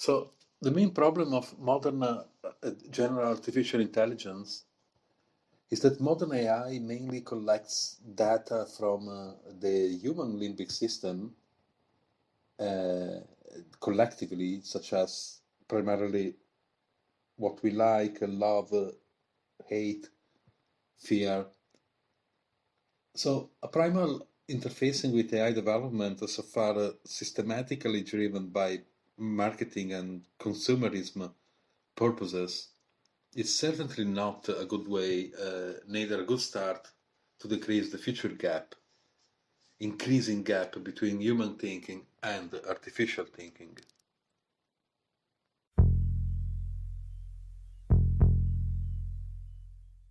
So the main problem of modern general artificial intelligence is that modern AI mainly collects data from the human limbic system uh, collectively, such as primarily what we like, love, hate, fear. So a primal interfacing with AI development so far systematically driven by marketing and consumerism purposes, it's certainly not a good way, neither a good start to decrease the future gap, increasing gap between human thinking and artificial thinking.